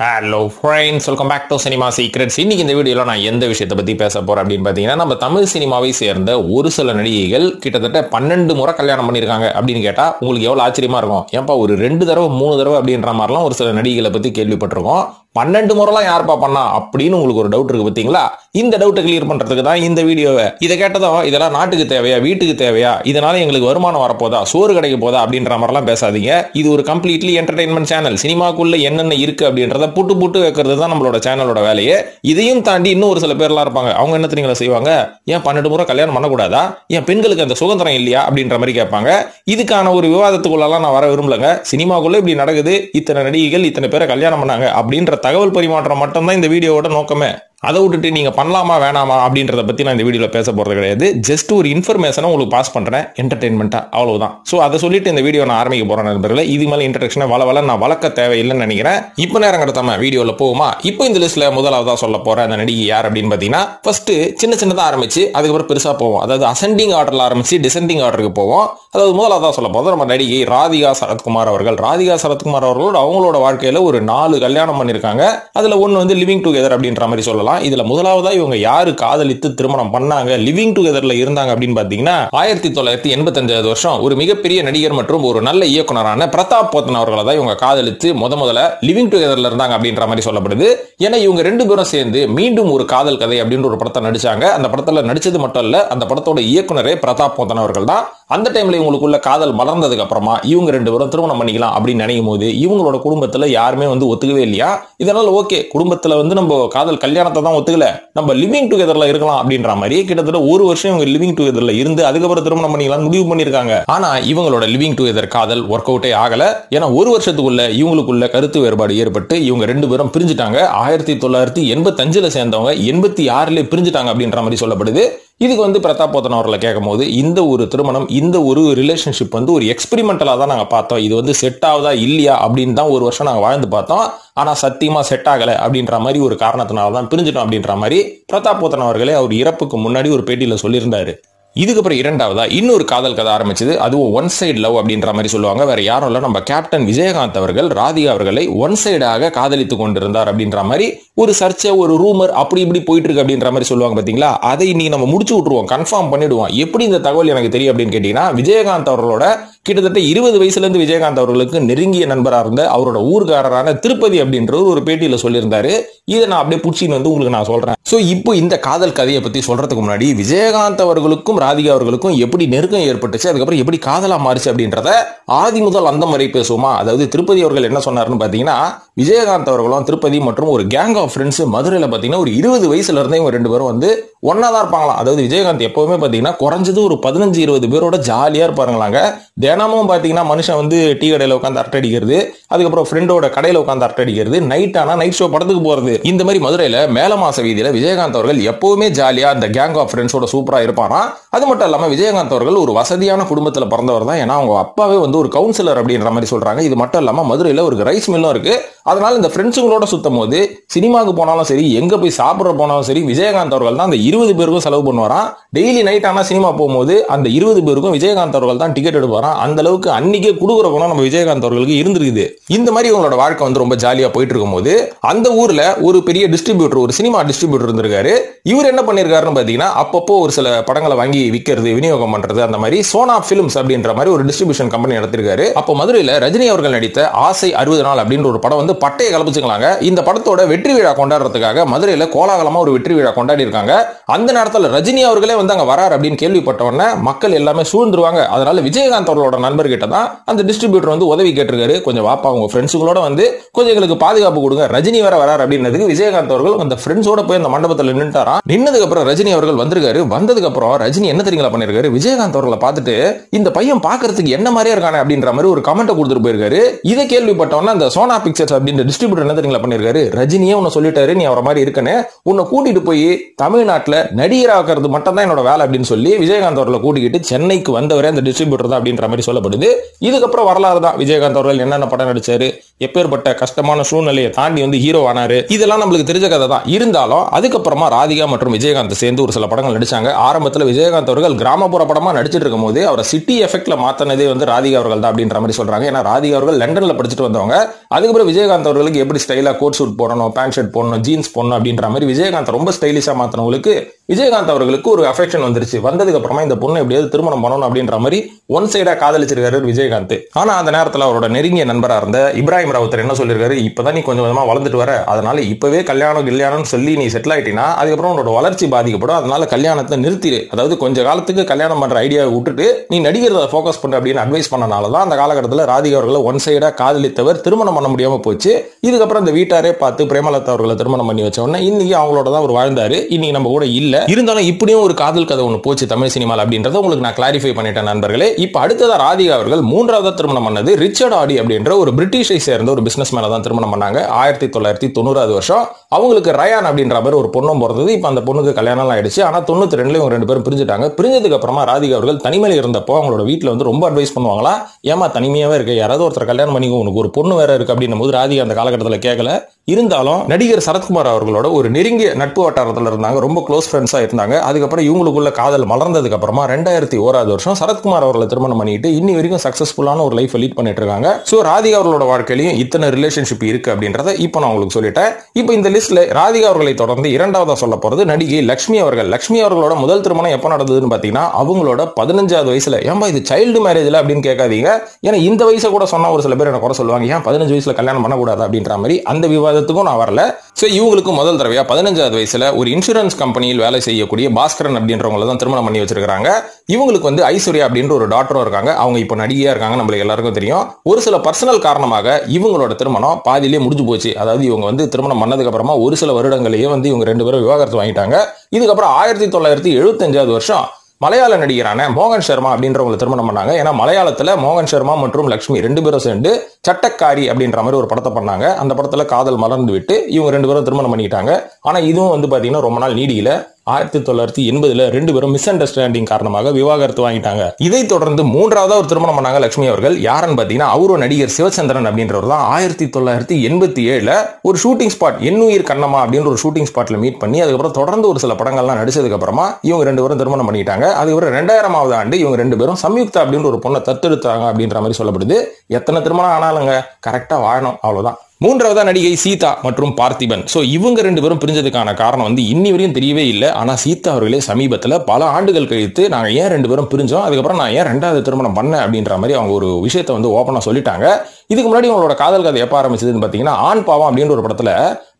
Hello friends, welcome back to cinema secrets. இன்னைக்கு இந்த வீடியோவில் நான் எந்த விஷயத்தை பற்றி பேச போகிறேன் அப்படின்னு பார்த்தீங்கன்னா, நம்ம தமிழ் சினிமாவை சேர்ந்த ஒரு சில நடிகைகள் கிட்டத்தட்ட 12 முறை கல்யாணம் பண்ணியிருக்காங்க அப்படின்னு கேட்டால் உங்களுக்கு எவ்வளோ ஆச்சரியமா இருக்கும். ஏன்பா ஒரு 2 தடவை 3 தடவை அப்படின்ற மாதிரிலாம் ஒரு சில நடிகைகளை பற்றி கேள்விப்பட்டிருக்கோம். 12 முறைலாம் யாருப்பா பண்ணா அப்படின்னு உங்களுக்கு ஒரு டவுட் இருக்கு பார்த்தீங்களா? இந்த டவுட்டை கிளியர் பண்ணுறதுக்கு தான் இந்த வீடியோவை. இதை கேட்டதும் இதெல்லாம் நாட்டுக்கு தேவையா, வீட்டுக்கு தேவையா, இதனால எங்களுக்கு வருமானம் வரப்போதா, சோறு கிடைக்க போதா அப்படின்ற மாதிரிலாம் பேசாதீங்க. இது ஒரு கம்ப்ளீட்லி என்டர்டைன்மெண்ட் சேனல். சினிமாக்குள்ள என்னென்ன இருக்கு அப்படின்றத புட்டு புட்டு வைக்கிறது தான் நம்மளோட சேனலோட வேலையே. இதையும் தாண்டி இன்னும் ஒரு சில பேர்லாம் இருப்பாங்க. அவங்க என்ன தெரியுங்களா செய்வாங்க? ஏன் 12 முறை கல்யாணம் பண்ணக்கூடாதா, ஏன் பெண்களுக்கு அந்த சுதந்திரம் இல்லையா அப்படின்ற மாதிரி கேட்பாங்க. இதுக்கான ஒரு விவாதத்துக்குள்ளலாம் நான் வர விரும்பலங்க. சினிமாக்குள்ள இப்படி நடக்குது, இத்தனை நடிகைகள் இத்தனை பேரை கல்யாணம் பண்ணாங்க அப்படின்ற தகவல் பரிமாற்றம் மட்டும்தான் இந்த வீடியோவோட நோக்கமே. அதை விட்டுட்டு நீங்க பண்ணலாமா வேணாமா அப்படின்றத பத்தி நான் இந்த வீடியோல பேச போறது கிடையாது. ஜஸ்ட் ஒரு இன்ஃபர்மேஷனை உங்களுக்கு பாஸ் பண்றேன், என்டர்டைன்மெண்டா, அவ்வளவுதான். சோ அதை சொல்லிட்டு இந்த வீடியோ நான் ஆரம்பிக்க போறேன் நண்பர்களே. இது மேல இன்ட்ரடக்ஷனை நான் வளர்க்க தேவையில்லைன்னு நினைக்கிறேன். இப்போ நேரம் கடத்தாம வீடியோல போகுமா? இப்போ இந்த லிஸ்ட்ல முதலாவதா சொல்ல போற அந்த நடிகை யார் அப்படின்னு பாத்தீங்கன்னா, ஃபர்ஸ்ட் சின்னதா ஆரம்பிச்சு அதுக்கப்புறம் பெருசா போவோம். அதாவது அசெண்டிங் ஆர்டர்ல ஆரம்பிச்சு டிசெண்டிங் ஆர்டருக்கு போவோம். அதாவது முதலாவதா சொல்ல போறது நம்ம நடிகை ராதிகா சரத்குமார் அவர்கள். ராதிகா சரத்குமார் அவர்களோட அவங்களோட வாழ்க்கையில ஒரு 4 கல்யாணம் பண்ணிருக்காங்க. அதுல ஒன்னு வந்து லிவிங் டுகெதர் அப்படின்ற மாதிரி சொல்லலாம். இதுல முதலாவதா இவங்க யாரு காதலித்து திருமணம் பண்ணாங்க, லிவிங் டுகெதர்ல இருந்தாங்க அப்படின்னு பாத்தீங்கன்னா, 1985 வருஷம் ஒரு மிகப்பெரிய நடிகர் மற்றும் ஒரு நல்ல இயக்குனரான பிரதாப் போத்தன் அவர்களை தான் இவங்க காதலித்து முதல்ல லிவிங் டுகெதர்ல இருந்தாங்க அப்படின்ற மாதிரி சொல்லப்படுது. ஏன்னா இவங்க 2 பேரும் சேர்ந்து மீண்டும் ஒரு காதல் கதை அப்படின்ற ஒரு படத்தை நடிச்சாங்க. அந்த படத்துல நடிச்சது மட்டும் இல்ல, அந்த படத்தோட இயக்குனரே பிரதாப் போத்தன் அவர்கள் தான். அந்த டைம்ல இவங்களுக்குள்ள காதல் மலர்ந்ததுக்கு அப்புறமா இவங்க 2 பேரும் திருமணம் பண்ணிக்கலாம் அப்படின்னு நினைக்கும் போது இவங்களோட குடும்பத்துல யாருமே வந்து ஒத்துக்கவே இல்லையா. இதனால ஓகே, குடும்பத்துல வந்து நம்ம காதல் கல்யாணத்தை தான் ஒத்துக்கல, நம்ம லிவிங் டுகெதர்ல இருக்கலாம் அப்படின்ற மாதிரி கிட்டத்தட்ட ஒரு வருஷம் இவங்க லிவிங் டுகெதர்ல இருந்து அதுக்கப்புறம் திருமணம் பண்ணிக்கலாம் முடிவு பண்ணிருக்காங்க. ஆனா இவங்களோட லிவிங் டுகெதர் காதல் ஒர்க் அவுட்டே ஆகல. ஏன்னா ஒரு வருஷத்துக்குள்ள இவங்களுக்குள்ள கருத்து வேறுபாடு ஏற்பட்டு இவங்க 2 பேரும் பிரிஞ்சுட்டாங்க. 1985 சேர்ந்தவங்க 86 பிரிஞ்சுட்டாங்க அப்படின்ற மாதிரி சொல்லப்படுது. இதுக்கு வந்து பிரதாப் போத்தன் அவர்களை கேட்கும் போது இந்த ஒரு திருமணம், இந்த ஒரு ரிலேஷன்ஷிப் வந்து ஒரு எக்ஸ்பெரிமெண்டலா தான் நாங்க பார்த்தோம். இது வந்து செட் ஆகுதா இல்லையா அப்படின்னு தான் ஒரு வருஷம் நாங்க வாழ்ந்து பார்த்தோம். ஆனா சத்தியமா செட் ஆகல அப்படின்ற மாதிரி ஒரு காரணத்தினால தான் பிரிஞ்சிட்டோம் அப்படின்ற மாதிரி பிரதாப் போத்தன் அவர்களே அவர் இறப்புக்கு முன்னாடி ஒரு பேட்டியில சொல்லியிருந்தாரு. இதுக்கப்புறம் இரண்டாவதா இன்னொரு காதல் கதை ஆரம்பிச்சது. அதுவும் ஒன் சைடு லவ் அப்படின்ற மாதிரி சொல்லுவாங்க. வேற யாரும் இல்ல, நம்ம கேப்டன் விஜயகாந்த் அவர்கள் ராதிகா அவர்களை ஒன் சைடாக காதலித்து கொண்டிருந்தார் அப்படின்ற மாதிரி ஒரு சர்ச்சை, ஒரு ரூமர் அப்படி இப்படி போயிட்டு இருக்கு அப்படின்ற மாதிரி சொல்லுவாங்க பாத்தீங்களா. அதை நீ நம்ம முடிச்சு விட்டுருவோம், கன்ஃபார்ம் பண்ணிடுவோம். எப்படி இந்த தகவல் எனக்கு தெரியும் அப்படின்னு கேட்டீங்கன்னா, விஜயகாந்த் அவர்களோட கிட்டத்தட்ட 20 வயசுல இருந்து விஜயகாந்த் அவர்களுக்கு நெருங்கிய நண்பரா இருந்த அவரோட ஊர்காரரான திருப்பதி அப்படின்றது ஒரு பேட்டியில சொல்லியிருந்தாரு. இதை நான் அப்படியே புடிச்சின்னு வந்து உங்களுக்கு நான் சொல்றேன். சோ இப்போ இந்த காதல் கதையை பத்தி சொல்றதுக்கு முன்னாடி விஜயகாந்த் அவர்களுக்கும் ராதிகா அவர்களுக்கும் எப்படி நெருக்கம் ஏற்பட்டுச்சு, அதுக்கப்புறம் எப்படி காதலா மாறுச்சு அப்படின்றத ஆதி முதல் அந்த மாதிரி பேசுவோமா. அதாவது திருப்பதி அவர்கள் என்ன சொன்னாருன்னு பாத்தீங்கன்னா, விஜயகாந்த் அவர்களும் திருப்பதி மற்றும் ஒரு கேங் ஆஃப் ஃப்ரெண்ட்ஸ் மதுரையில பாத்தீங்கன்னா ஒரு 20 வயசுல இருந்தே இவங்க 2 பேரும் வந்து ஒன்னாதான் இருப்பாங்களாம். அதாவது விஜயகாந்த் எப்பவுமே பாத்தீங்கன்னா குறைஞ்சது ஒரு 15-20 பேரோட ஜாலியா இருப்பாருங்களாங்க. தினமும் பாத்தீங்கன்னா மனுஷன் வந்து டீ கடையில உட்காந்து அரட்டை அடிக்கிறது, அதுக்கப்புறம் ஃப்ரெண்டோட கடையில உட்காந்து அரட்டை அடிக்கிறது, நைட் ஆனா நைட் ஷோ படத்துக்கு போறது, இந்த மாதிரி மதுரையில மேலமாச வீதியில விஜயகாந்த் அவர்கள் எப்பவுமே ஜாலியா அந்த கேங் ஆஃப் ஃப்ரெண்ட்ஸோட சூப்பரா இருப்பாராம். அது மட்டும் இல்லாம விஜயகாந்த் அவர்கள் ஒரு வசதியான குடும்பத்துல பிறந்தவர் தான். ஏன்னா அவங்க அப்பாவே வந்து ஒரு கவுன்சிலர் அப்படின்ற மாதிரி சொல்றாங்க. இது மட்டும் இல்லாம மதுரையில ஒரு ரைஸ் மில்லும் இருக்கு. அதனால இந்த ஃப்ரெண்ட்ஸுங்களோட சுத்தும் போது சினிமாவுக்கு போனாலும் சரி, எங்க போய் சாப்பிட போனாலும் சரி, விஜயகாந்த் அவர்கள் தான் அந்த 20 பேருக்கும் செலவு பண்ணுவாராம். டெய்லி நைட் ஆனா சினிமா போகும்போது அந்த 20 பேருக்கும் விஜயகாந்த் அவர்கள் தான் டிக்கெட் எடுப்பாராம். அந்த அளவுக்கு அன்னைக்கே குடுக்குற குணம் நம்ம விஜயகாந்த் அவர்களுக்கு இருந்திருக்குது. இந்த மாதிரி உங்களோட வாழ்க்கை வந்து ரொம்ப ஜாலியா போயிட்டு இருக்கும் போது அந்த ஊர்ல ஒரு பெரிய டிஸ்ட்ரிபியூட்டர், ஒரு சினிமா டிஸ்ட்ரிபியூட்டர் இருந்திருக்காரு. இவர் என்ன பண்ணிருக்காருன்னு பாத்தீங்கன்னா, அப்பப்போ ஒரு சில படங்களை வாங்கி விற்கிறது, விநியோகம் பண்றது, அந்த மாதிரி சோனா பிலிம்ஸ் அப்படின்ற மாதிரி ஒரு டிஸ்ட்ரிபியூஷன் கம்பெனி நடத்திருக்காரு. அப்போ மதுரையில ரஜினி அவர்கள் நடித்த ஆசை 60 நாள் அப்படின்ற ஒரு படம் வந்து பட்டையை கலப்பிச்சுக்கலாங்க. இந்த படத்தோட வெற்றி விழா கொண்டாடுறதுக்காக மதுரையில கோலாகலமா ஒரு வெற்றி விழா கொண்டாடி இருக்காங்க. அந்த நேரத்தில் ரஜினி அவர்களே வந்து அங்க வரார் அப்படின்னு கேள்விப்பட்ட உடனே மக்கள் எல்லாமே சூழ்ந்துருவாங்க. அதனால விஜயகாந்த் அவர்களோட நண்பர்கிட்ட தான் அந்த டிஸ்ட்ரிபியூட்டர் வந்து உதவி கேட்டிருக்காரு. கொஞ்சம் வாப்பா உங்க ஃப்ரெண்ட்ஸுங்களோட வந்து கொஞ்சம் எங்களுக்கு பாதுகாப்பு கொடுங்க, ரஜினி வர வரார் அப்படின்னதுக்கு விஜயகாந்த் அவர்கள் அந்த ஃப்ரெண்ட்ஸோட போய் அந்த மண்டபத்தில் நின்னுட்டாராம். நின்னதுக்கு அப்புறம் ரஜினி அவர்கள் வந்திருக்காரு. வந்ததுக்கு அப்புறம் ரஜினி என்ன தெரியுங்களா பண்ணிருக்காரு, விஜயகாந்த் அவர்களை பார்த்துட்டு இந்த பையன் பாக்குறதுக்கு என்ன மாதிரியா இருக்கானே அப்படின்ற மாதிரி ஒரு கமெண்ட் கொடுத்துட்டு போயிருக்காரு. இதை கேள்விப்பட்டவன அந்த சோனா பிக்சர்ஸ் அப்படின்ற டிஸ்ட்ரிபியூட்டர் என்ன தெரியுங்களா பண்ணிருக்காரு, ரஜினியே உன்னை சொல்லிட்டாரு நீ அவரை மாதிரி இருக்கன்னு, உன்னை கூட்டிட்டு போய் தமிழ்நாட்டில் நடிகராக்குறது மட்டும் தான் என்னோட வேலை அப்படின்னு சொல்லி விஜயகாந்த் அவர்களை கூட்டிக்கிட்டு சென்னைக்கு வந்தவரே அந்த டிஸ்ட்ரிபியூட்டர் தான் அப்படின்ற மாதிரி சொல்லப்படுது. இதுக்கப்புறம் வரலாறு தான். விஜயகாந்த் அவர்கள் என்னென்ன படம் நடிச்சாரு, எப்பேற்பட்ட கஷ்டமான சூழ்நிலையை தாண்டி வந்து ஹீரோ ஆனாரு, இதெல்லாம் நம்மளுக்கு தெரிஞ்ச கதை தான். இருந்தாலும் அதுக்கப்புறமா ராதிகா மற்றும் விஜயகாந்த் சேர்ந்து ஒரு சில படங்கள் நடிச்சாங்க. ஆரம்பத்தில் விஜயகாந்த் விஜயகாந்த் அவர்கள் கிராமப்புற படமா நடிச்சிட்டு இருக்கும் போது அவரை சிட்டி எஃபெக்ட்ல மாத்தினதே வந்து ராதிகா அவர்கள் தான் அப்படின்ற மாதிரி சொல்றாங்க. ஏன்னா ராதிகா அவர்கள் லண்டன்ல படிச்சுட்டு வந்தவங்க. அதுக்கப்புறம் விஜயகாந்த் அவர்களுக்கு எப்படி ஸ்டைலா கோட் சூட் போடணும், பேண்ட் ஷர்ட் போடணும், ஜீன்ஸ் போடணும் அப்படின்ற மாதிரி விஜயகாந்த் ரொம்ப ஸ்டைலிஷா மாத்தினவங்களுக்கு விஜயகாந்த் அவர்களுக்கு ஒரு அஃபெக்ஷன் வந்துருச்சு. வந்ததுக்கு அப்புறமா இந்த பொண்ணு எப்படியாவது திருமணம் பண்ணணும் அப்படின்ற மாதிரி ஒன் சைடா காதலிச்சிருக்காரு விஜயகாந்த். ஆனா அந்த நேரத்தில் அவரோட நெருங்கிய நண்பரா இருந்த இப்ராஹிம் ராவுத்தர் என்ன சொல்லிருக்காரு, இப்பதான் நீ கொஞ்சம் கொஞ்சமா வளர்ந்துட்டு வர, அதனால இப்பவே கல்யாணம் சொல்லி நீ செட்டில் ஆயிட்டீங்கன்னா அதுக்கப்புறம் உன்னோட வளர்ச்சி பாதிக்கப்படும், அதனால கல்யாணத்தை நிறுத்திடு, அதாவது கொஞ்ச காலத்துக்கு கல்யாணம் பண்ற ஐடியாவை விட்டுட்டு நீ நடிகரை ஃபோக்கஸ் பண்ண அப்படின்னு அட்வைஸ் பண்ணனாலதான் அந்த காலகட்டத்தில் ராதிகா அவர்களை ஒன் சைடா காதலித்தவர் திருமணம் பண்ண முடியாம போச்சு. இதுக்கப்புறம் இந்த வீட்டாரே பார்த்து பிரேமலதா அவர்களை திருமணம் பண்ணி வச்ச உடனே இன்னைக்கு அவங்களோட தான் அவர் வாழ்ந்தாரு. இன்னைக்கு நம்ம கூட இல்ல. இருந்தாலும் இப்படியும் ஒரு காதல் கதை ஒன்று போச்சு தமிழ் சினிமாவில் அப்படின்றத உங்களுக்கு நான் கிளாரிஃபை பண்ணிட்டேன் நண்பர்களே. இப்ப அடுத்ததா ராதிகா அவர்கள் மூன்றாவது திருமணம் பண்ணது ரிச்சர்ட் ஆடி அப்படின்ற ஒரு பிரிட்டிஷை சேர்ந்த ஒரு பிசினஸ் மேல தான் திருமணம் பண்ணாங்க. 1990 வருஷம் அவங்களுக்கு ரயான் அப்படின்ற மாதிரி ஒரு பொண்ணும் பிறந்தது. இப்ப அந்த பொண்ணுக்கு கல்யாணம் ஆயிடுச்சு. ஆனா 92 இவங்க ரெண்டு பேரும் பிரிஞ்சுட்டாங்க. பிரிஞ்சதுக்கு அப்புறமா ராதிகா அவர்கள் தனிமையில் இருந்தப்போ அவங்களோட வீட்டுல வந்து ரொம்ப அட்வைஸ் பண்ணுவாங்களா, ஏமா தனிமையாவே இருக்கு, யாராவது ஒருத்தர் கல்யாணம் பண்ணிக்கோ, உனக்கு ஒரு பொண்ணு வேற இருக்கு அப்படின்னும் போது ராதிகா அந்த காலகட்டத்தில் கேட்கல. இருந்தாலும் நடிகர் சரத்குமார் அவர்களோட ஒரு நெருங்கிய நட்பு வட்டாரத்தில் இருந்தாங்க, ரொம்ப க்ளோஸ் ஃப்ரெண்ட்ஸா இருந்தாங்க. அதுக்கப்புறம் இவங்களுக்குள்ள காதல் மலர்ந்ததுக்கு அப்புறமா 2001 வருஷம் சரத்குமார் அவர்களை திருமணம் பண்ணிட்டு இன்னி வரைக்கும் சக்சஸ்ஃபுல்லான ஒரு லைஃப் லீட் பண்ணிட்டு இருக்காங்க. சோ ராதிகா அவர்களோட வாழ்க்கையிலும் இத்தனை ரிலேஷன்ஷிப் இருக்கு அப்படின்றத இப்போ நான் உங்களுக்கு சொல்லிட்டேன். இப்போ இந்த லிஸ்ட்ல ராதிகா அவர்களை தொடர்ந்து இரண்டாவதா சொல்ல போறது நடிகை லட்சுமி அவர்கள். லட்சுமி அவர்களோட முதல் திருமணம் எப்ப நடந்ததுன்னு பாத்தீங்கன்னா அவங்களோட 15வது வயசுல. ஏன்பா இது சைல்டு மேரேஜ்ல அப்படின்னு கேட்காதீங்க. ஏன்னா இந்த வயசை கூட சொன்னா ஒரு சில பேர் என்ன குறை சொல்லுவாங்க, ஏன் 15 வயசுல கல்யாணம் பண்ணக்கூடாது அப்படின்ற மாதிரி. அந்த விவாதத்துக்கும் நான் வரல. சோ இவங்களுக்கு முதல் தடவையா 15வது வயசுல ஒரு இன்சூரன்ஸ் கம்பெனியில் வேலை செய்யக்கூடிய பாஸ்கரன் அப்படின்றவங்களை தான் திருமணம் பண்ணி வச்சிருக்காங்க. இவங்களுக்கு வந்து ஐஸ்வர்யா அப்படின்ற ஒரு டாக்டரும் இருக்காங்க. அவங்க இப்போ நடிகையா இருக்காங்க, நம்மளுக்கு எல்லாருக்கும் தெரியும். ஒரு சில பர்சனல் காரணமாக இவங்களோட திருமணம் பாதியிலே முடிஞ்சு போச்சு. அதாவது இவங்க வந்து திருமணம் பண்ணதுக்கு அப்புறமா ஒரு சில வருடங்களையே வந்து இவங்க ரெண்டு பேரும் விவாகரத்து வாங்கிட்டாங்க. இதுக்கப்புறம் 1975 வருஷம் மலையாள நடிகரான மோகன் சர்மா அப்படின்றவங்களை திருமணம் பண்ணாங்க. ஏன்னா மலையாளத்துல மோகன் சர்மா மற்றும் லட்சுமி ரெண்டு பேரும் சேர்ந்து சட்டக்காரி அப்படின்ற மாதிரி ஒரு படத்தை பண்ணாங்க. அந்த படத்துல காதல் மலர்ந்து விட்டு இவங்க ரெண்டு பேரும் திருமணம் பண்ணிக்கிட்டாங்க. ஆனா இதுவும் வந்து பாத்தீங்கன்னா ரொம்ப நாள் நீடியில. 1980 ரெண்டு பேரும் மிஸ் அண்டர்ஸ்டாண்டிங் காரணமாக விவாகரத்து வாங்கிட்டாங்க. இதை தொடர்ந்து மூன்றாவது ஒரு திருமணம் பண்ணாங்க லட்சுமி அவர்கள். யாருன்னு பாத்தீங்கன்னா அவரும் நடிகர் சிவச்சந்திரன் அப்படின்றவர் தான். 1987 ஒரு ஷூட்டிங் ஸ்பாட் எண்ணுயிர் கண்ணம்மா அப்படின்ற ஒரு ஷூட்டிங் ஸ்பாட்ல மீட் பண்ணி அதுக்கப்புறம் தொடர்ந்து ஒரு சில படங்கள்லாம் நடிச்சதுக்கு அப்புறமா இவங்க ரெண்டு பேரும் திருமணம் பண்ணிட்டாங்க. அதுக்கப்புறம் 2000வது ஆண்டு இவங்க ரெண்டு பேரும் சம்யுக்தா அப்படின்ற ஒரு பொண்ணை தத்தெடுத்தாங்க அப்படின்ற மாதிரி சொல்லப்படுது. எத்தனை திருமணம் ஆனாலுங்க கரெக்டா வாழணும், அவ்வளவுதான். மூன்றாவதா நடிகை சீதா மற்றும் பார்த்திபன். சோ இவங்க ரெண்டு பேரும் பிரிஞ்சதுக்கான காரணம் வந்து இன்னி வரையும் தெரியவே இல்லை. ஆனா சீதா அவர்களே சமீபத்தில் பல ஆண்டுகள் கழித்து நாங்க ஏன் ரெண்டு பேரும் பிரிஞ்சோம், அதுக்கப்புறம் நான் ஏன் ரெண்டாவது திருமணம் பண்ணேன் அப்படின்ற மாதிரி அவங்க ஒரு விஷயத்தை வந்து ஓப்பனா சொல்லிட்டாங்க. இதுக்கு முன்னாடி அவங்களோட காதல் கதை எப்ப ஆரம்பிச்சதுன்னு பாத்தீங்கன்னா ஆண் பாவம் அப்படின்ற ஒரு படத்துல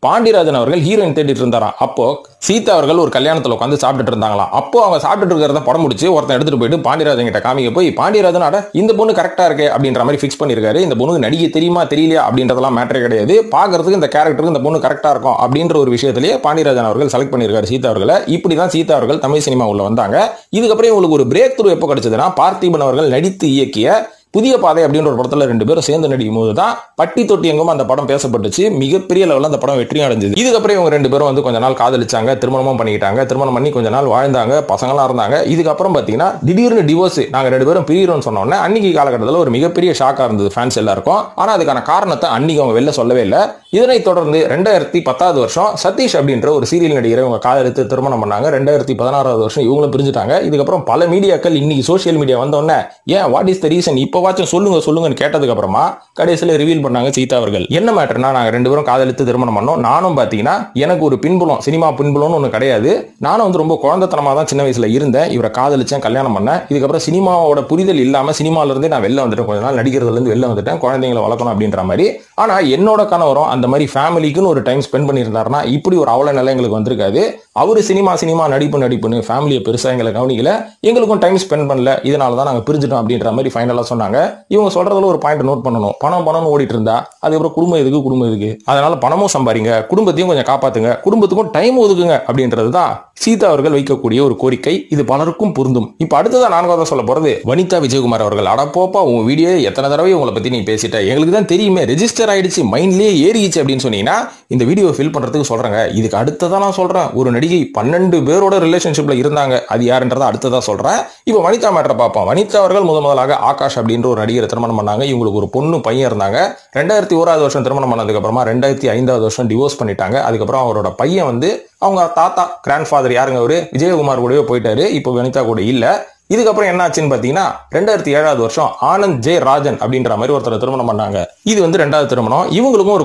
பாண்டியராஜன் அவர்கள் ஹீரோயின் தேடிட்டு இருந்தாராம். அப்போ சீதா அவர்கள் ஒரு கல்யாணத்துல உட்காந்து சாப்பிட்டுட்டு இருந்தாங்களாம். அப்போ அவங்க சாப்பிட்டு இருக்கிறத படம் முடிச்சு ஒருத்தன் எடுத்துட்டு போயிட்டு பாண்டியராஜன் கிட்ட காமிக்க போய் பாண்டியராஜன் அட இந்த பொண்ணு கரெக்டா இருக்கு அப்படின்ற மாதிரி பிக்ஸ் பண்ணிருக்காரு. இந்த பொண்ணுக்கு நடிகை தெரியுமா தெரியலையா அப்படின்றதெல்லாம் மேட்டரே கிடையாது, பாக்குறதுக்கு இந்த கேரக்டருக்கு இந்த பொண்ணு கரெக்டா இருக்கும் அப்படின்ற ஒரு விஷயத்திலேயே பாண்டியராஜன் அவர்கள் செலக்ட் பண்ணிருக்காரு சீதா அவர்களை. இப்படிதான் சீதா அவர்கள் தமிழ் சினிமா உள்ள வந்தாங்க. இதுக்கப்புறம் இவங்களுக்கு ஒரு பிரேக் த்ரூ எப்போ கிடைச்சதுன்னா பார்த்திபன் அவர்கள் நடித்து இயக்கிய புதிய பாதை அப்படின்ற ஒரு படத்துல ரெண்டு பேரும் சேர்ந்து நடிக்கும் போது தான் பட்டி தொட்டி எங்கும் அந்த படம் பேசப்பட்டுச்சு. மிகப்பெரிய லெவலில் அந்த படம் வெற்றியும் அடைஞ்சது. இதுக்கப்புறம் இவங்க ரெண்டு பேரும் வந்து கொஞ்ச நாள் காதலிச்சாங்க, திருமணமும் பண்ணிக்கிட்டாங்க. திருமணம் பண்ணி கொஞ்ச நாள் வாழ்ந்தாங்க, பசங்களாம் இருந்தாங்க. இதுக்கப்புறம் பாத்தீங்கன்னா திடீர்னு டிவோர்ஸ், நாங்க ரெண்டு பேரும் பிரிகிறோம்னு சொன்ன உடனே அன்னைக்கு காலகட்டத்தில் ஒரு மிகப்பெரிய ஷாக்கா இருந்தது ஃபேன்ஸ் எல்லாருக்கும். ஆனா அதுக்கான காரணத்தை அன்னைக்கு அவங்க வெளில சொல்லவே இல்லை. இதனைத் தொடர்ந்து 2010 வருஷம் சதீஷ் அப்படின்ற ஒரு சீரியல் நடிகரை இவங்க காதலித்து திருமணம் பண்ணாங்க. 2016 வருஷம் இவங்களும் பிரிஞ்சுட்டாங்க. இதுக்கப்புறம் பல மீடியாக்கள் இன்னைக்கு சோசியல் மீடியா வந்தோடனே ஏன் வாட் இஸ் த ரீசன் இப்போ சொல்லுங்கன்னு கேட்டதுக்கு அப்புறமா கடைசியில் ரிவீல் பண்ணாங்க சீதா அவர்கள். என்ன மேட்டர்னா நாங்க ரெண்டு பேரும் காதலித்து திருமணம் பண்ணோம். நானும் பாத்தீங்கன்னா எனக்கு ஒரு பின்புலம், சினிமா பின்புலம்னு ஒண்ணு கிடையாது. நானும் வந்து ரொம்ப குழந்தைத்தனமா தான் சின்ன வயசுல இருந்தேன். இவரை காதலிச்சேன், கல்யாணம் பண்ணேன். இதுக்கப்புறம் சினிமாவோட புரிதல் இல்லாம சினிமால இருந்தே நான் வெளில வந்துட்டேன், கொஞ்ச நாள் நடிக்கிறதுல இருந்து வெளில வந்துட்டேன், குழந்தைங்களை வளர்க்கணும் அப்படின்ற மாதிரி. ஆனா என்னோட கணவரும் அந்த மாதிரி ஃபேமிலிக்குன்னு ஒரு டைம் ஸ்பெண்ட் பண்ணியிருந்தாருன்னா இப்படி ஒரு அவல நிலை எங்களுக்கு வந்திருக்காது. அவரு சினிமா நடிப்புன்னு ஃபேமிலியை பெருசா எங்களை கவனிக்கல, எங்களுக்கும் டைம் ஸ்பெண்ட் பண்ணல, இதனாலதான் நாங்க பிரிஞ்சுட்டோம் அப்படின்ற மாதிரி ஃபைனலா சொன்னாங்க. இவங்க சொல்றதுல ஒரு பாயிண்ட் நோட் பண்ணணும், பணம் ஓடிட்டு இருந்தா அதுக்கப்புறம் குடும்பம் எதுக்கு, அதனால பணமும் சம்பாதிங்க, குடும்பத்தையும் கொஞ்சம் காப்பாத்துங்க, குடும்பத்துக்கும் டைம் ஒதுக்குங்க அப்படின்றதுதான் சீதா அவர்கள் வைக்கக்கூடிய ஒரு கோரிக்கை. இது பலருக்கும் பொருந்தும். இப்ப அடுத்ததான் நான்காவது சொல்ல போறது வனிதா விஜயகுமார் அவர்கள். அடப்போப்பா உங்க வீடியோ எத்தனை தடவை உங்களை பத்தி நீ பேசிட்ட, எங்களுக்கு தான் தெரியுமே, ரெஜிஸ்டர் ஆயிடுச்சு, மைண்ட்லயே ஏறிச்சு அப்படின்னு சொன்னீங்கன்னா இந்த வீடியோ ஃபில் பண்றதுக்கு சொல்றேங்க. இதுக்கு அடுத்ததான் நான் சொல்றேன், ஒரு நடிகை 12 பேரோட ரிலேஷன்ஷிப்ல இருந்தாங்க. அது யாருன்றதை அடுத்ததா சொல்றேன். இப்போ வனிதா மேட்டரை பார்ப்போம். வனிதா அவர்கள் முதலாக ஆகாஷ் அப்படின்ற ஒரு நடிகரை திருமணம் பண்ணாங்க. இவங்களுக்கு ஒரு பொண்ணு பையன் இருந்தாங்க. 2001வது வருஷம் திருமணம் பண்ணதுக்கு அப்புறமா 2005வது வருஷம் டிவோர்ஸ் பண்ணிட்டாங்க. அதுக்கப்புறம் அவரோட பையன் வந்து அவங்க தாத்தா கிராண்ட் ஃபாதர் யாருங்க அவரு விஜயகுமார் கூடவே போயிட்டாரு. இப்போ வனிதா கூட இல்ல. இதுக்கப்புறம் என்ன ஆச்சுன்னு பாத்தீங்கன்னா 2007வது வருஷம் ஆனந்த் ஜே ராஜன் அப்படின்ற மாதிரி ஒருத்தர் திருமணம் பண்ணாங்க. இது வந்து 2வது திருமணம். இவங்களுக்கும்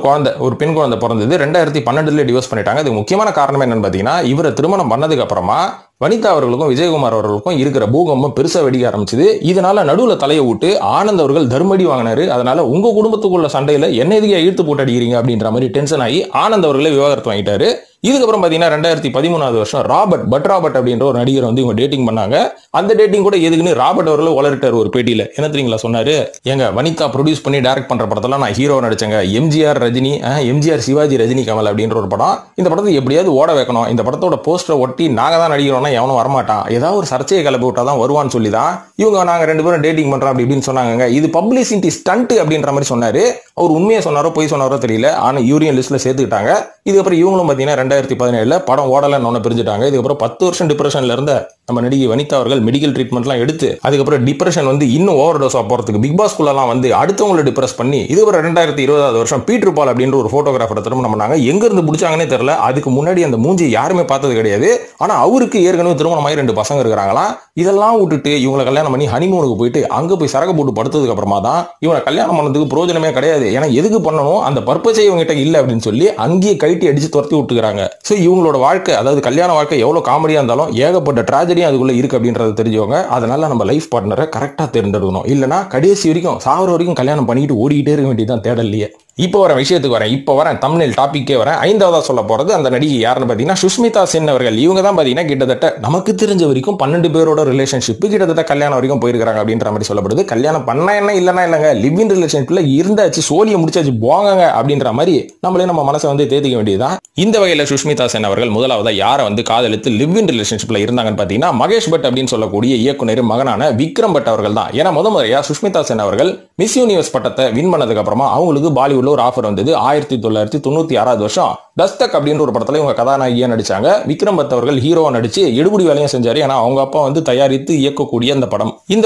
ஒரு பெண் குழந்தை பிறந்தது. 2012ல டிவோர்ஸ் பண்ணிட்டாங்க. அதுக்கு முக்கியமான காரணம் என்னன்னு பாத்தீங்கன்னா இவரை திருமணம் பண்ணதுக்கு அப்புறமா வனிதா அவர்களுக்கும் விஜயகுமார் அவர்களுக்கும் இருக்கிற பூகம்பம் பெருசா வெடிக்க ஆரம்பிச்சது. இதனால நடுவுல தலையை விட்டு ஆனந்த் அவர்கள் தர்மடி வாங்கினாரு. அதனால உங்க குடும்பத்துக்குள்ள சண்டையில என்ன எதுக்கே இழுத்து போட்டு அடிக்கிறீங்க அப்படின்ற மாதிரி டென்ஷன் ஆகி ஆனந்த் அவர்களே விவாகரத்து வாங்கிட்டாரு. இதுக்கப்புறம் பாத்தீங்கன்னா 2013வது வருஷம் ராபர்ட் அப்படின்ற ஒரு நடிகர் வந்து இவங்க டேட்டிங் பண்ணாங்க. அந்த டேட்டிங் கூட எதுக்குன்னு ராபர்ட் அவர்கள் வளர்ட்டார் ஒரு பேட்டியில. என்ன தெரியுங்களா சொன்னாரு? எங்க வனிதா ப்ரொடியூஸ் பண்ணி டைரக்ட் பண்ற படத்துல நான் ஹீரோ நடிச்சேங்க. எம்ஜிஆர் ரஜினி, எம்ஜிஆர் சிவாஜி ரஜினி கமல் அப்படின்ற ஒரு படம். இந்த படத்தை எப்படியாவது ஓட வைக்கணும். இந்த படத்தோட போஸ்டரை ஒட்டி நாங்க தான் நடிக்கிறோம்னா எவனும் வரமாட்டான். ஏதாவது ஒரு சர்ச்சையை கிளப்பி விட்டாதான் வருவான்னு சொல்லி தான் இவங்க நாங்க 2 பேரும் டேட்டிங் பண்றோம் அப்படின்னு சொன்னாங்க. இது பப்ளிசிட்டி ஸ்டண்ட் அப்படின்ற மாதிரி சொன்னாரு. அவர் உண்மையை சொன்னாரோ பொய் சொன்னாரோ தெரியல. ஆனா யூரியன் லிஸ்ட்ல சேர்த்துக்கிட்டாங்க. இதுக்கப்புறம் இவங்களும் பாத்தீங்கன்னா 2017ல படம் ஓடலன்னு பிரிஞ்சுட்டாங்க. இதுக்கப்புறம் 10 வருஷம் டிப்ரெஷன்ல இருந்த நம்ம நடிகை வனிதா அவர்கள் மெடிக்கல் ட்ரீட்மெண்ட்லாம் எடுத்து அதுக்கப்புறம் டிப்ரெஷன் வந்து இன்னும் ஓவர் டோஸா போறதுக்கு பிக் பாஸ் குள்ளலாம் வந்து அடுத்தவங்களை டிப்ரெஸ் பண்ணி இதுக்கப்புறம் 2020வது வருஷம் பீட்டர் பால் அப்படின்ற ஒரு போட்டோகிராஃபரை திருமணம் பண்ணாங்க. எங்க இருந்து பிடிச்சாங்கன்னே தெரியல. அதுக்கு முன்னாடி அந்த மூஞ்சி யாருமே பார்த்தது கிடையாது. ஆனா அவருக்கு ஏற்கனவே திருமணமாகி 2 பசங்க இருக்கிறாங்களா. இதெல்லாம் விட்டுட்டு இவங்களை கல்யாணம் பண்ணி ஹனிமூனுக்கு போயிட்டு அங்க போய் சரக்கு போட்டு படுத்ததுக்கு அப்புறமா தான் இவனை கல்யாணம் பண்ணதுக்கு பிரயோஜனமே கிடையாது. ஏன்னா எதுக்கு பண்ணணும் அந்த பர்பஸே இவங்ககிட்ட இல்ல அப்படின்னு சொல்லி அங்கேயே கைட்டி அடிச்சு துரத்தி விட்டுக்கிறாங்க. சோ இவங்களோட வாழ்க்கை அதாவது கல்யாண வாழ்க்கை எவ்வளவு காமெடியா இருந்தாலும் ஏகப்பட்ட டிராஜடியும் அதுக்குள்ள இருக்கு அப்படின்றத தெரிஞ்சவங்க. அதனால நம்ம லைஃப் பார்ட்னரை கரெக்டா தேர்ந்தெடுக்கணும். இல்லனா கடைசி வரைக்கும் சாவர வரைக்கும் கல்யாணம் பண்ணிட்டு ஓடிக்கிட்டே இருக்க வேண்டியதான் தேடலையே. இப்போ வர விஷயத்துக்கு வரேன். இப்போ வரேன் தம்ப்நெயில் டாபிக்கே வரேன். 5வதா சொல்ல போறது அந்த நடிகை யாருன்னு பாத்தீங்கன்னா சுஷ்மிதா சென் அவர்கள். இவங்க தான் பாத்தீங்கன்னா கிட்டத்தட்ட நமக்கு தெரிஞ்ச வரைக்கும் 12 பேரோட ரிலேஷன்ஷிப் கிட்டத்தட்ட கல்யாணம் வரைக்கும் போயிருக்காங்க அப்படின்ற மாதிரி சொல்லப்படுது. கல்யாணம் பண்ண என்ன இல்லைன்னா இல்லங்க லிவ் இன் ரிலேஷன்ஷிப்ல இருந்தாச்சு சோழியை முடிச்சாச்சு போங்க அப்படின்ற மாதிரி நம்மளே நம்ம மனசை வந்து தேத்திக்க வேண்டியதுதான். இந்த வகையில சுஷ்மிதா சென் அவர்கள் முதலாவதா யாரை வந்து காதலித்து லிவ் இன் ரிலேஷன்ஷிப்ல இருந்தாங்கன்னு பாத்தீங்கன்னா மகேஷ் பட் அப்படின்னு சொல்லக்கூடிய இயக்குனர் மகனான விக்ரம் பட் அவர்கள் தான். ஏன்னா முறையா சுஷ்மிதா சென் அவர்கள் மிஸ் யூனிவர்ஸ் பட்டத்தை வின் பண்ணதுக்கு அப்புறமா அவங்களுக்கு பாலிவுட்ல ஒரு ஆஃபர் வந்தது. 1996வது வருஷம் தஸ்தக் அப்படின்ற ஒரு படத்துல இவங்க கதாநாயகியா நடிச்சாங்க. விக்ரம் பட் அவர்கள் ஹீரோவா நடிச்சு எடுபடி வேலையும் செஞ்சாரு. ஏன்னா அவங்க அப்பா வந்து தயாரித்து இயக்கக்கூடிய இந்த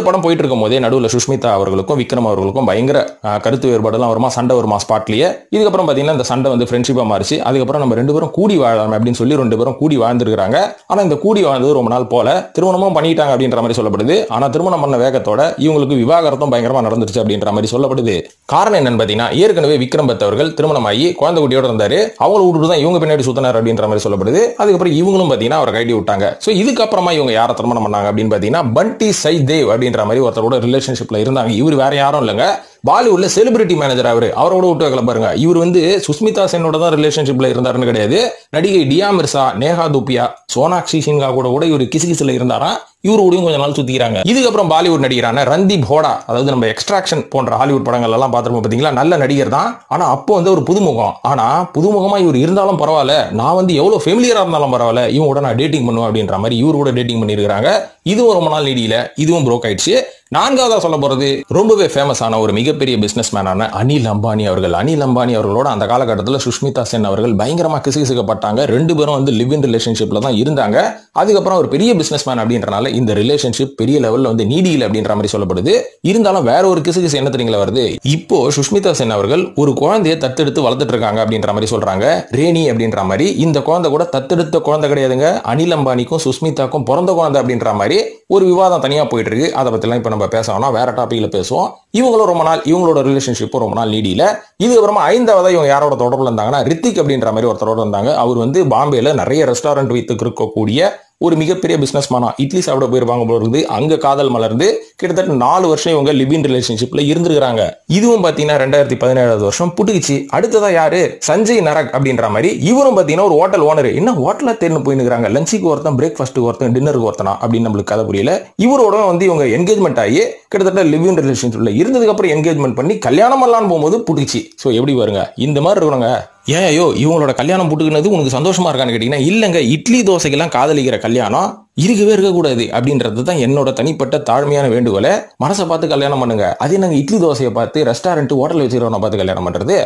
படம் போயிட்டு இருக்கும் போதே நடுவில் சுஷ்மிதா அவர்களுக்கும் விக்ரம் அவர்களுக்கும் பயங்கர கருத்து வேறுபாடுலாம் வருமா, சண்டை வருமா ஸ்பாட்லயே. இதுக்கப்புறம் பாத்தீங்கன்னா இந்த சண்டை வந்து ஃப்ரெண்ட்ஷிப்பா மாறிச்சு. அதுக்கப்புறம் நம்ம 2 பேரும் கூடி வாழலாம் அப்படின்னு சொல்லி 2 பேரும் கூடி வாழ்ந்துருக்காங்க. ஆனா இந்த கூடி வாழ்ந்தது ரொம்ப நாள் போல திருமணமும் பண்ணிட்டாங்க அப்படின்ற மாதிரி சொல்லப்படுது. ஆனா திருமணம் பண்ண வேகத்தோட இவங்களுக்கு விவாகரத்தும் பயங்கரமா நடந்துருச்சு அப்படின்ற மாதிரி சொல்லப்படுது. காரணம் என்னன்னு பாத்தீங்கன்னா ஏற்கனவே விக்ரம் பட் அவர்கள் திருமணமாகி குழந்தை குட்டியோட இருந்தாரு. அவங்களை விட்டுட்டு தான் இவங்க பின்னாடி சுத்தினார் அப்படின்ற மாதிரி சொல்லப்படுது. அதுக்கப்புறம் இவங்களும் பாத்தீங்கன்னா அவரை கைடி விட்டாங்க. சோ இதுக்கப்புறமா இவங்க யாரை திருமணம் பண்ணாங்க அப்படின்னு பாத்தீங்கன்னா பண்டி சைதேவ் அப்படின்ற மாதிரி ஒருத்தரோட ரிலேஷன்ஷிப்ல இருந்தாங்க. இவர் வேற யாரும் இல்லங்க, பாலிவுட்ல செலிபிரிட்டி மேனேஜர். அவரோட விட்டு வைக்கல பாருங்க. இவர் வந்து சுஷ்மிதா சென்னோட தான் ரிலேஷன்ஷிப்ல இருந்தாருன்னு கிடையாது. நடிகை டியா மிர்சா, நேஹா தூப்பியா, சோனாக்ஷி சின்ஹா கூட இவர் கிசுகிசுல இருந்தாரா. இவரு கூடயும் கொஞ்ச நாள் சுத்திக்கிறாங்க. இதுக்கப்புறம் பாலிவுட் நடிகரான ரந்தீப் ஹோடா, அதாவது நம்ம எக்ஸ்ட்ராக்ஷன் போன்ற ஹாலிவுட் படங்கள் எல்லாம் பார்த்திருப்போம் பாத்தீங்களா. நல்ல நடிகர் தான். ஆனா அப்போ வந்து ஒரு புதுமுகம். ஆனா புதுமுகமா இவர் இருந்தாலும் பரவாயில்ல, நான் வந்து எவ்வளவு ஃபெமிலியரா இருந்தாலும் பரவாயில்ல, இவங்க கூட நான் டேட்டிங் பண்ணுவேன் அப்படின்ற மாதிரி இவரு கூட டேட்டிங் பண்ணிருக்காங்க. இதுவும் ரொம்ப நாள் நீடியில, இதுவும் ப்ரோக் ஆயிடுச்சு. 4வதா சொல்ல போறது ரொம்பவே ஃபேமஸ் ஆன ஒரு மிகப்பெரிய பிசினஸ் மேனான அனில் அம்பானி அவர்கள். அனில் அம்பானி அவர்களோட அந்த காலகட்டத்தில் சுஷ்மிதா சென் அவர்கள் பயங்கரமா கிசுகிசுக்கப்பட்டாங்க. 2 பேரும் வந்து லிவ் இன் ரிலேஷன்ஷிப்ல தான் இருந்தாங்க. அதுக்கப்புறம் ஒரு பெரிய பிசினஸ் மேன் அப்படின்றனால இந்த ரிலேஷன்ஷிப் பெரிய லெவல்ல வந்து நீடியில் அப்படின்ற மாதிரி சொல்லப்படுது. இருந்தாலும் வேற ஒரு கிசுகிசு என்ன தெரியுங்களா வருது. இப்போ சுஷ்மிதா சென் அவர்கள் ஒரு குழந்தையை தத்தெடுத்து வளர்த்துட்டு இருக்காங்க அப்படின்ற மாதிரி சொல்றாங்க. ரேணி அப்படின்ற மாதிரி இந்த குழந்தை கூட தத்தெடுத்த குழந்தை கிடையாதுங்க. அனில் அம்பானிக்கும் சுஷ்மிதாக்கும் பிறந்த குழந்தை அப்படின்ற மாதிரி ஒரு விவாதம் தனியா போயிட்டு இருக்கு. அதை பத்திலாம் இப்ப நம்ம பேசணும், வேற டாபிக்ல பேசுவோம். இவங்களும் ரொம்ப நாள் இவங்களோட ரிலேஷன்ஷிப் ரொம்ப நாள் நீடியில. இதுக்கப்புறமா 5வதா இவங்க யாரோட தொடர்புல இருந்தாங்கன்னா ரித்திக் அப்படின்ற மாதிரி ஒருத்தரோட இருந்தாங்க. அவர் வந்து பாம்பேல நிறைய ரெஸ்டாரண்ட் வைத்து இருக்கக்கூடிய ஒரு மிகப்பெரிய பிசினஸ் மேனா. இட்லி சாப்பிட போயிருப்பாங்க போல இருக்குது. அங்க காதல் மலர்ந்து கிட்டத்தட்ட 4 வருஷம் இவங்க லிவ் இன் ரிலேஷன்ஷிப்ல இருந்திருக்காங்க. இதுவும் பாத்தீங்கன்னா 2017வது வருஷம் புட்டுக்குச்சு. அடுத்ததா யாரு, சஞ்சய் நரக் அப்படின்ற மாதிரி இவரும் பாத்தீங்கன்னா ஒரு ஹோட்டல் ஓனர். என்ன ஹோட்டல தேர்ந்து போயிருக்காங்க, லஞ்சுக்கு ஒருத்தன், பிரேக்ஃபாஸ்ட்டுக்கு ஒருத்தன், டின்னருக்கு ஒருத்தனா அப்படின்னு நம்மளுக்கு கதை புரியல. இவரோட வந்து இவங்க என்கேஜ்மெண்ட் ஆகி கிட்டத்தட்ட லிவ் இன் ரிலேஷன்ஷிப்ல இருந்ததுக்கு அப்புறம் என்கேஜ்மெண்ட் பண்ணி கல்யாணம் எல்லாம் போகும்போது புட்டுக்குச்சு. சோ எப்படி வருங்க, இந்த மாதிரி இருக்கிறவங்க ஏயோ இவங்களோட கல்யாணம் போட்டுக்கினது உனக்கு சந்தோஷமா இருக்கான்னு கேட்டீங்கன்னா, இல்லைங்க, இட்லி தோசைக்கெல்லாம் காதலிக்கிற கல்யாணம் இருக்கவே இருக்கக்கூடாது அப்படின்றது தான் என்னோட தனிப்பட்ட தாழ்மையான வேண்டுகோளை. மனசை பார்த்து கல்யாணம் பண்ணுங்க. அது நாங்கள் இட்லி தோசையை பார்த்து ரெஸ்டாரண்ட் ஹோட்டல் வச்சுக்கிறவனை பார்த்து கல்யாணம் பண்றது?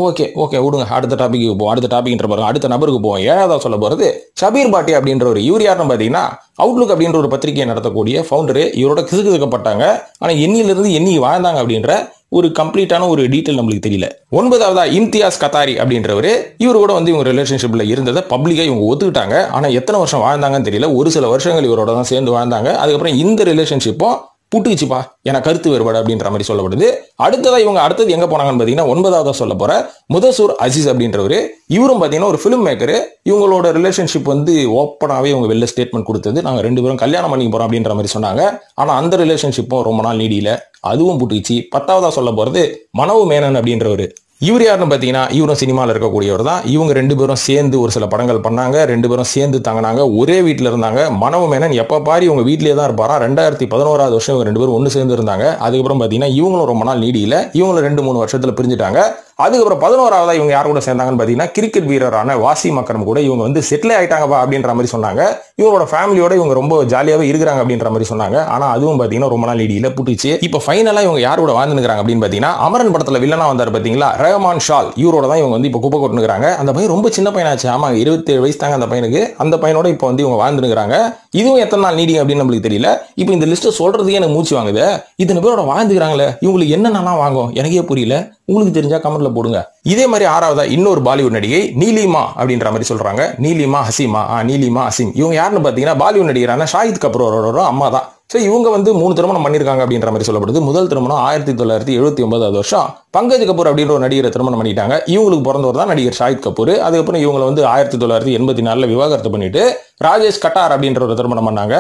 ஓகே ஓகே விடுங்க, அடுத்த டாபிக் போவோம். அடுத்த டாபிக்ன்ற பாருங்க, அடுத்த நபருக்கு போவோம். ஏழாவதா சொல்ல போறது ஷபீர் பாட்டி அப்படின்ற ஒரு இவர் யாருன்னு பாத்தீங்கன்னா, அவுட்லுக் அப்படின்ற ஒரு பத்திரிகையை நடத்தக்கூடிய ஃபவுண்டரு. இவரோட கிசுக்கப்பட்டாங்க. ஆனா எண்ணிலிருந்து எண்ணி வாழ்ந்தாங்க அப்படின்ற ஒரு கம்ப்ளீட்டான ஒரு டீட்டெயில் நம்மளுக்கு தெரியல. 9வதா இம்தியாஸ் கத்தாரி அப்படின்றவரு, இவர் கூட வந்து இவங்க ரிலேஷன்ஷிப்ல இருந்ததை பப்ளிக்கா இவங்க ஒத்துக்கிட்டாங்க. ஆனா எத்தனை வருஷம் வாழ்ந்தாங்கன்னு தெரியல. ஒரு சில வருஷங்கள் இவரோட தான் சேர்ந்து வாழ்ந்தாங்க. அதுக்கப்புறம் இந்த ரிலேஷன்ஷிப்பும் புட்டுக்குச்சுப்பா, என கருத்து வேறுபாடு அப்படின்ற மாதிரி சொல்லப்படுது. அடுத்தது எங்க போனாங்கன்னு பாத்தீங்கன்னா, 9வதா சொல்ல போற முதசூர் அசீஸ் அப்படின்றவரு. இவரும் பாத்தீங்கன்னா ஒரு பிலிம் மேக்கரு. இவங்களோட ரிலேஷன்ஷிப் வந்து ஓப்பனாவே இவங்க வெளில ஸ்டேட்மெண்ட் கொடுத்தது, நாங்க 2 பேரும் கல்யாணம் பண்ணி போறோம் அப்படின்ற மாதிரி சொன்னாங்க. ஆனா அந்த ரிலேஷன்ஷிப்பும் ரொம்ப நாள் நீடியில, அதுவும் புட்டுக்குச்சு. 10வதா சொல்ல போறது மனவு மேனன் அப்படின்றவரு. இவர் யாருன்னு பாத்தீங்கன்னா, இவரும் சினிமாவில் இருக்கக்கூடியவர் தான். இவங்க 2 பேரும் சேர்ந்து ஒரு சில படங்கள் பண்ணாங்க. 2 பேரும் சேர்ந்து தங்கினாங்க, ஒரே வீட்டில் இருந்தாங்க. மனவு மேனன் எப்ப பாரு இவங்க வீட்டிலேயே தான் இருப்பாரா. 2011வது வருஷம் இவங்க 2 பேரும் ஒன்று சேர்ந்து இருந்தாங்க. அதுக்கப்புறம் பாத்தீங்கன்னா இவங்களும் ரொம்ப நாள் நீடியில, இவங்களும் 2-3 வருஷத்துல பிரிஞ்சுட்டாங்க. அதுக்கப்புறம் 11வதா இவங்க யார் கூட சேர்ந்தாங்கன்னு பாத்தீங்கன்னா, கிரிக்கெட் வீரரான வாசிம் அக்ரம் கூட இவங்க வந்து செட்டில் ஆயிட்டாங்கப்பா அப்படின்ற மாதிரி சொன்னாங்க. இவங்களோட ஃபேமிலியோட இவங்க ரொம்ப ஜாலியாவே இருக்கிறாங்க அப்படின்ற மாதிரி சொன்னாங்க. ஆனா அதுவும் பாத்தீங்கன்னா ரொம்ப நாள் நீடியில புட்டுச்சு. இப்ப ஃபைனலா இவங்க யார் கூட வாழ்ந்துக்கிறாங்க அப்படின்னு பாத்தீங்கன்னா, அமரன் படத்துல வில்லனா வந்தாரு பாத்தீங்களா, ரஹ்மான் ஷால், இவரோட தான் இவங்க வந்து இப்ப குப்பை கொட்டுனுக்குறாங்க. அந்த பையன் ரொம்ப சின்ன பையனாச்சு. ஆமா, 27 வயசு தாங்க அந்த பையனுக்கு. அந்த பையனோட இப்ப வந்து இவங்க வாழ்ந்துக்கிறாங்க. இதுவும் எத்தனை நாள் நீடிங்க அப்படின்னு நம்மளுக்கு தெரியல. இப்ப இந்த லிஸ்ட் சொல்றதுக்கு எனக்கு மூச்சு வாங்குது. இத்தனை பேரோட வாழ்ந்துக்கிறாங்களே, இவங்களுக்கு என்னென்னலாம் வாங்கும் எனக்கே புரியல. உங்களுக்கு தெரிஞ்சா கமெண்ட்ல போடுங்க. இதே மாதிரி 6வதா இன்னொரு பாலிவுட் நடிகை நீலிமா அப்படின்ற மாதிரி சொல்றாங்க. நீலிமா ஹசீமா, நீலிமா ஹசீம். இவங்க யாருன்னு பாத்தீங்கன்னா, பாலிவுட் நடிகரான ஷாஹித் கபூரோட அம்மா தான். இவங்க வந்து 3 திருமணம் பண்ணிருக்காங்க அப்படின்ற மாதிரி சொல்லப்படுது. முதல் திருமணம் 1979வது வருஷம் பங்கஜ் கபூர் அப்படின்ற ஒரு நடிகரை திருமணம் பண்ணிட்டாங்க. இவங்களுக்கு பிறந்தவர் தான் நடிகர் ஷாஹித் கபூர். அதுக்கப்புறம் இவங்களை வந்து 1984 விவாகரத்து பண்ணிட்டு ராஜேஷ் கட்டார் அப்படின்ற ஒரு திருமணம் பண்ணாங்க.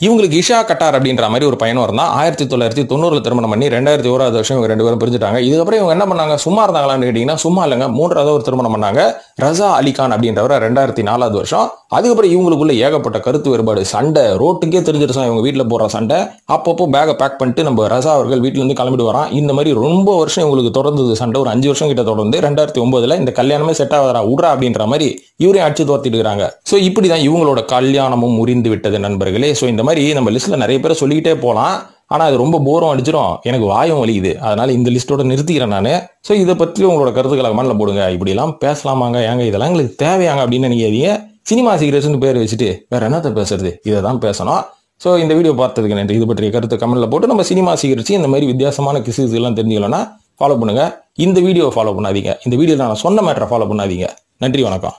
இவங்களுக்கு இஷா கட்டார் அப்படின்ற மாதிரி ஒரு பையன் இருந்தான். 1990 திருமணம் பண்ணி 2001வது வருஷம் இவங்க 2 பேரும் பிரிஞ்சுட்டாங்க. இதுக்கப்புறம் இவங்க என்ன பண்ணாங்க, சும்மா இருந்தாங்களான்னு கேட்டீங்கன்னா சும்மா இல்லைங்க. 3வது ஒரு திருமணம் பண்ணாங்க. ரஜா அலிகான் அப்படின்றவர் 2004வது வருஷம். அதுக்கப்புறம் இவங்களுக்குள்ள ஏகப்பட்ட கருத்து வேறுபாடு, சண்டை, ரோட்டுக்கே தெரிஞ்சிருச்சா இவங்க வீட்டில் போடுற சண்டை. அப்பப்போ பேகை பேக் பண்ணிட்டு நம்ம ரஜா அவர்கள் வீட்டுல இருந்து கிளம்பிட்டு வரான். இந்த மாதிரி ரொம்ப வருஷம் இவங்களுக்கு தொடர்ந்தது சண்டை. ஒரு 5 வருஷம் கிட்ட தொடர்ந்து 2009 இந்த கல்யாணமே செட் ஆகாதா உட்ரா அப்படின்ற மாதிரி இவரையும் அடிச்சு தோர்த்திட்டு இருக்காங்க. சோ இப்படிதான் இவங்களோட கல்யாணமும் முறிந்து விட்டது நண்பர்களே. சோ இந்த மாதிரி நம்ம லிஸ்ட்ல நிறைய பேரை சொல்லிக்கிட்டே போலாம். ஆனா அது ரொம்ப போரும் அடிச்சிடும், எனக்கு வாயும் வலிக்குது. அதனால இந்த லிஸ்டோட நிறுத்திக்கிறேன் நானு. சோ இதை பத்தி உங்களோட கருத்துக்களை கமெண்ட்ல போடுங்க. இப்படி எல்லாம் பேசலாமாங்க, ஏங்க இதெல்லாம் எங்களுக்கு தேவையாங்க அப்படின்னு நினைக்காதீங்க. சினிமா சீக்ரெட்ஸ்னு பேர் வச்சுட்டு வேற என்னத்த பேசுறது, இதை தான் பேசணும். ஸோ இந்த வீடியோ பார்த்ததுக்கு நன்றி. இது பற்றிய கருத்து கமெண்ட்ல போட்டு நம்ம சினிமா சீக்ரெட்ஸ் இந்த மாதிரி வித்தியாசமான கிசஸ் எல்லாம் தெரிஞ்சுக்கலன்னா ஃபாலோ பண்ணுங்க. இந்த வீடியோ ஃபாலோ பண்ணாதீங்க. இந்த வீடியோவில் நான் சொன்ன மேட்டரை ஃபாலோ பண்ணாதீங்க. நன்றி, வணக்கம்.